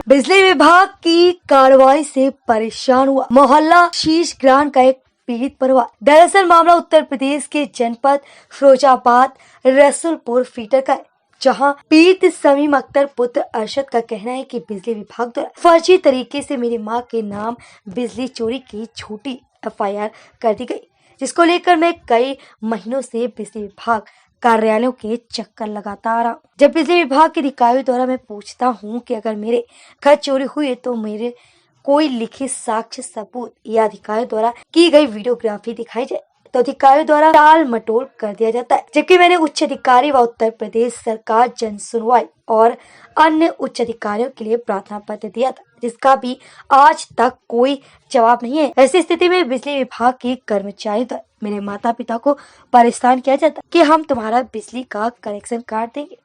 बिजली विभाग की कार्रवाई से परेशान हुआ मोहल्ला शीश ग्राम का एक पीड़ित परिवार। दरअसल मामला उत्तर प्रदेश के जनपद फिरोजाबाद रसूलपुर फीडर का है, जहां पीड़ित समीम अख्तर पुत्र अरशद का कहना है कि बिजली विभाग द्वारा फर्जी तरीके से मेरी मां के नाम बिजली चोरी की झूठी FIR कर दी गई, जिसको लेकर मैं कई महीनों से बिजली विभाग कार्यालयों के चक्कर लगाता आ रहा हूँ। जब बिजली विभाग के अधिकारियों द्वारा मैं पूछता हूँ कि अगर मेरे घर चोरी हुई है तो मेरे कोई लिखित साक्ष्य सबूत या अधिकारियों द्वारा की गई वीडियोग्राफी दिखाई जाए, तो अधिकारियों द्वारा टाल मटोल कर दिया जाता है। जबकि मैंने उच्च अधिकारी व उत्तर प्रदेश सरकार जन सुनवाई और अन्य उच्च अधिकारियों के लिए प्रार्थना पत्र दिया था, जिसका भी आज तक कोई जवाब नहीं है। ऐसी स्थिति में बिजली विभाग के कर्मचारियों द्वारा मेरे माता पिता को परेशान किया जाता कि हम तुम्हारा बिजली का कनेक्शन काट देंगे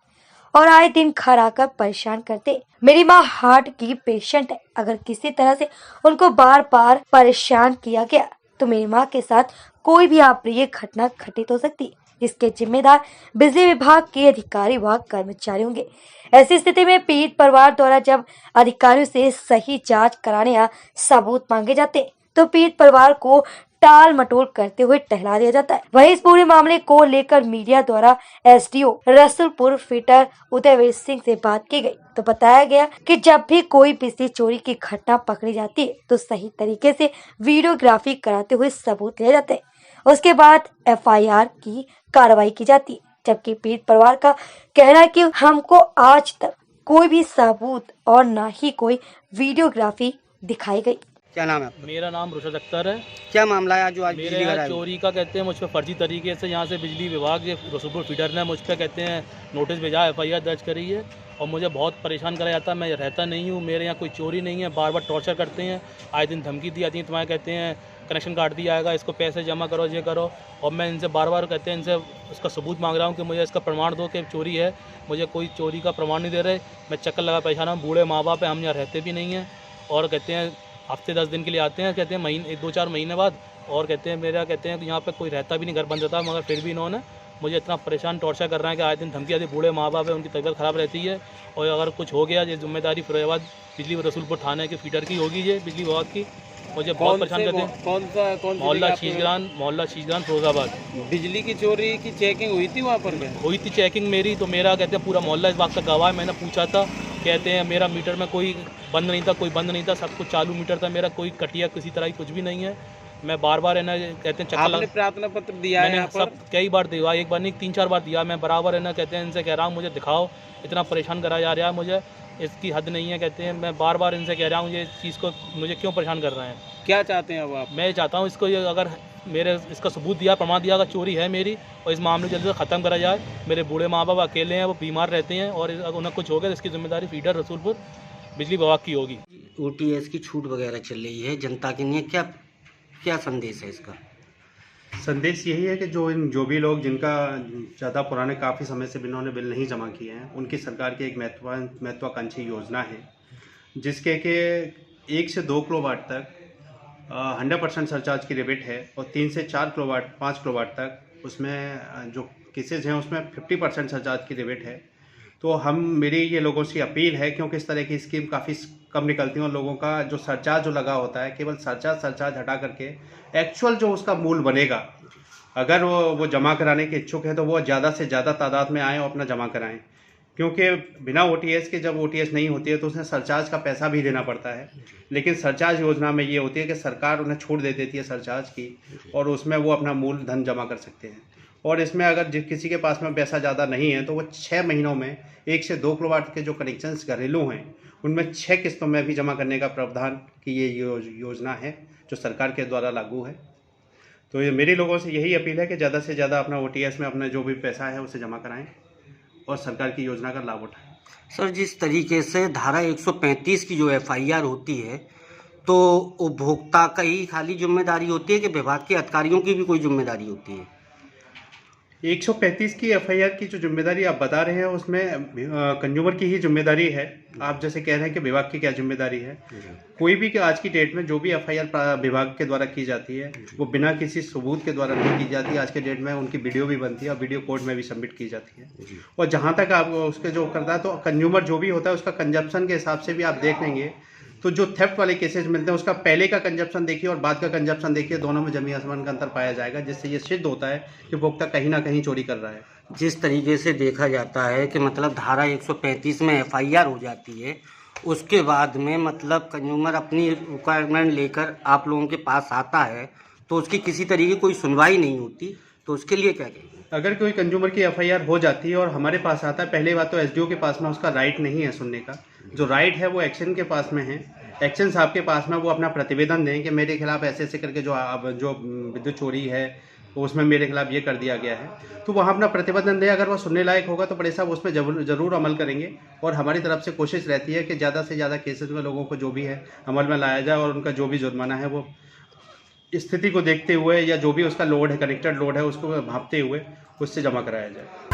और आए दिन घर आकर परेशान करते। मेरी माँ हार्ट की पेशेंट है, अगर किसी तरह से उनको बार बार परेशान किया गया तो मेरी माँ के साथ कोई भी अप्रिय घटना घटित हो सकती है, जिसके जिम्मेदार बिजली विभाग के अधिकारी व कर्मचारी होंगे। ऐसी स्थिति में पीड़ित परिवार द्वारा जब अधिकारियों से सही जांच कराने या सबूत मांगे जाते तो पीड़ित परिवार को टाल मटोल करते हुए टहला दिया जाता है। वहीं इस पूरे मामले को लेकर मीडिया द्वारा SDO रसूलपुर फीडर उदयवीर सिंह से बात की गई तो बताया गया कि जब भी कोई बिजली चोरी की घटना पकड़ी जाती है तो सही तरीके से वीडियोग्राफी कराते हुए सबूत लिए जाते हैं, उसके बाद FIR की कार्रवाई की जाती है। जबकि पीड़ित परिवार का कहना है कि हमको आज तक कोई भी सबूत और न ही कोई वीडियोग्राफी दिखाई गई। क्या नाम है आपका? मेरा नाम रुशद अख्तर है। क्या मामला है जो आज मेरे बिजली घर यहाँ आए? चोरी का कहते हैं मुझ पर फर्जी तरीके से यहाँ से बिजली विभाग ये रसूलपुर फीडर ने मुझ पर कहते हैं नोटिस भेजा, FIR दर्ज करी है और मुझे बहुत परेशान करा जाता है। मैं रहता नहीं हूँ, मेरे यहाँ कोई चोरी नहीं है, बार बार टॉर्चर करते हैं, आए दिन धमकी दी जाती है, तुम्हारे कहते हैं कनेक्शन काट दिया जाएगा, इसको पैसे जमा करो, ये करो। और मैं इनसे बार बार कहते हैं इनसे उसका सबूत मांग रहा हूँ कि मुझे इसका प्रमाण दो कि चोरी है, मुझे कोई चोरी का प्रमाण नहीं दे रहे। मैं चक्कर लगा परेशान हूँ, बूढ़े माँ बाप है, हम यहाँ रहते भी नहीं हैं और कहते हैं हफ्ते 10 दिन के लिए आते हैं, कहते हैं महीने 2-4 महीने बाद, और कहते हैं मेरा कहते हैं यहाँ पे कोई रहता भी नहीं, घर बंद रहता, मगर फिर भी इन्होंने मुझे इतना परेशान टॉर्चर कर रहे हैं कि आए दिन धमकी आती। बूढ़े माँ बाप है, उनकी तबीयत ख़राब रहती है और अगर कुछ हो गया ये जिम्मेदारी फिरोजाबाद बिजली रसूलपुर थाने के फीडर की होगी, ये बिजली विभाग की। मुझे बहुत परेशान करते हैं। कौन मोहल्ला शीशग्राम फिरोजाबाद। बिजली की चोरी की चेकिंग हुई थी वहाँ पर? हुई थी चेकिंग मेरी, तो मेरा कहते हैं पूरा मोहल्ला इस बात का गवाह है। मैंने पूछा था, कहते हैं मेरा मीटर में कोई बंद नहीं था, कोई बंद नहीं था, सब कुछ चालू मीटर था मेरा, कोई कटिया किसी तरह की कुछ भी नहीं है। मैं बार बार है ना कहते हैं चक्कर लगा, प्रार्थना पत्र दिया है? मैंने सब कई बार दिया, एक बार नहीं 3-4 बार दिया। मैं बराबर है ना कहते हैं इनसे कह रहा हूँ मुझे दिखाओ, इतना परेशान करा जा रहा है मुझे, इसकी हद नहीं है। कहते हैं मैं बार बार इनसे कह रहा हूँ ये इस चीज़ को मुझे क्यों परेशान कर रहे हैं। क्या चाहते हैं अब आप? मैं चाहता हूँ इसको ये अगर मेरे इसका सबूत दिया, प्रमाण दिया अगर चोरी है मेरी, और इस मामले को जल्दी से ख़त्म करा जाए। मेरे बूढ़े माँ बाप अकेले हैं, वो बीमार रहते हैं और अगर उन्हें कुछ हो गया तो इसकी जिम्मेदारी फीडर रसूलपुर बिजली विभाग की होगी। OTS की छूट वगैरह चल रही है जनता के लिए, क्या संदेश है इसका? संदेश यही है कि जो भी लोग जिनका ज़्यादा पुराने काफ़ी समय से इन्होंने बिल नहीं जमा किए हैं, उनकी सरकार की एक महत्वाकांक्षी योजना है जिसके कि 1 से 2 किलोवाट तक 100% सरचार्ज की रिबेट है और 3 से 4 किलोवाट 5 किलोवाट तक उसमें जो केसेज हैं उसमें 50% सरचार्ज की रिबेट है। तो मेरी ये लोगों से अपील है, क्योंकि इस तरह की स्कीम काफ़ी कम निकलती हैं और लोगों का जो सरचार्ज जो लगा होता है, केवल सरचार्ज हटा करके एक्चुअल जो उसका मूल बनेगा, अगर वो जमा कराने के इच्छुक है तो वो ज़्यादा से ज़्यादा तादाद में आएँ और अपना जमा कराएं। क्योंकि बिना OTS के जब OTS नहीं होती है तो उसमें सरचार्ज का पैसा भी देना पड़ता है, लेकिन सरचार्ज योजना में ये होती है कि सरकार उन्हें छूट दे देती है सरचार्ज की और उसमें वो अपना मूल धन जमा कर सकते हैं। और इसमें अगर किसी के पास में पैसा ज़्यादा नहीं है तो वो 6 महीनों में 1 से 2 किलोवाट के जो कनेक्शंस घरेलू हैं उनमें 6 किस्तों में भी जमा करने का प्रावधान की ये योजना है जो सरकार के द्वारा लागू है। तो ये मेरी लोगों से यही अपील है कि ज़्यादा से ज़्यादा अपना OTS में अपना जो भी पैसा है उसे जमा कराएं और सरकार की योजना का लाभ उठाएं। सर, जिस तरीके से धारा 135 की जो FIR होती है तो उपभोक्ता का ही खाली जिम्मेदारी होती है कि विभाग के अधिकारियों की भी कोई जिम्मेदारी होती है? 135 की एफआईआर की जो जिम्मेदारी आप बता रहे हैं उसमें कंज्यूमर की ही जिम्मेदारी है। आप जैसे कह रहे हैं कि विभाग की क्या जिम्मेदारी है। कोई भी आज की डेट में जो भी एफआईआर विभाग के द्वारा की जाती है वो बिना किसी सबूत के द्वारा नहीं की जाती। आज के डेट में उनकी वीडियो भी बनती है और वीडियो कोर्ट में भी सबमिट की जाती है। और जहाँ तक आप उसके जो करता है तो कंज्यूमर जो भी होता है उसका कंजप्शन के हिसाब से भी आप देख लेंगे तो जो थेफ्ट वाले केसेस मिलते हैं उसका पहले का कंजप्शन देखिए और बाद का कंजप्शन देखिए, दोनों में जमीन आसमान का अंतर पाया जाएगा, जिससे ये सिद्ध होता है कि उपभोक्ता कहीं ना कहीं चोरी कर रहा है। जिस तरीके से देखा जाता है कि मतलब धारा 135 में एफआईआर हो जाती है, उसके बाद में मतलब कंज्यूमर अपनी रिक्वायरमेंट लेकर आप लोगों के पास आता है तो उसकी किसी तरीके की कोई सुनवाई नहीं होती, तो उसके लिए क्या कहेंगे? अगर कोई कंज्यूमर की एफआईआर हो जाती है और हमारे पास आता है, पहले बात तो एसडीओ के पास में उसका राइट नहीं है सुनने का। जो राइट है वो एक्शन के पास में है। एक्शन साहब के पास में वो अपना प्रतिवेदन दें कि मेरे खिलाफ ऐसे ऐसे करके जो विद्युत चोरी है उसमें मेरे खिलाफ ये कर दिया गया है, तो वहाँ अपना प्रतिवेदन दें। अगर वो सुनने लायक होगा तो बड़े साहब उसमें जरूर अमल करेंगे और हमारी तरफ से कोशिश रहती है कि ज़्यादा से ज़्यादा केसेस में लोगों को जो भी है अमल में लाया जाए और उनका जो भी जुर्माना है वो स्थिति को देखते हुए या जो भी उसका लोड है, कनेक्टेड लोड है, उसको भांपते हुए उससे जमा कराया जाए।